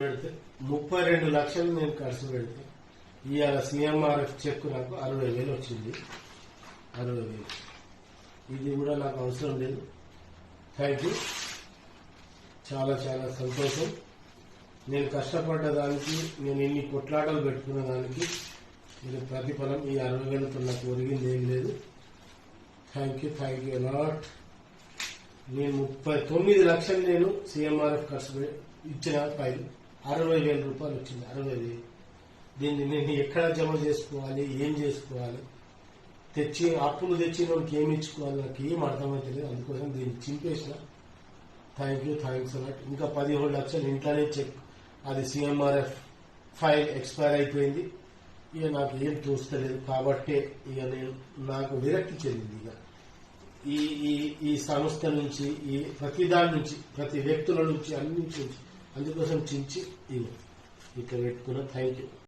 పెడితే 32 లక్షలు నేను ఖర్చు పెడితే ఇవాళ సీఎంఆర్ఎఫ్ చెక్ నాకు 60,000 వచ్చింది. 60,000 ఇది కూడా నాకు అవసరం లేదు. Thank you. చాలా చాలా సంతోషం. నేను కష్టపడ్డ దానికి, నేను ఇన్ని కొట్లాటలు పెట్టుకున్న దానికి నేను ప్రతిఫలం ఈ 60,000తో నాకు ఒరిగింది ఏం లేదు. Thank you lot. నేను 39 లక్షలు నేను సీఎంఆర్ఎఫ్ ఖర్చు ఇచ్చిన ఫైల్ 60,000 రూపాయలు వచ్చింది. 60,000 దీన్ని నేను ఎక్కడ జమ చేసుకోవాలి, ఏం చేసుకోవాలి, అప్పులు తెచ్చిన వాళ్ళకి ఏమి ఇచ్చుకోవాలి నాకు ఏం అర్థమైతలేదు. అందుకోసం దీన్ని చింపేసిన. Thanks a lot. ఇంకా 17 లక్షలు ఇంట్లోనే చెక్, అది సీఎంఆర్ఎఫ్ ఫైల్ ఎక్స్పైర్ అయిపోయింది. ఇక నాకు ఏం చూస్తలేదు కాబట్టి ఇక నేను నాకు విరక్తి చెందింది. ఇక ఈ సంస్థ నుంచి, ఈ ప్రతి దాని నుంచి, ప్రతి వ్యక్తుల నుంచి, అన్నింటి నుంచి, అందుకోసం చించి ఇక పెట్టుకున్నా. Thank you.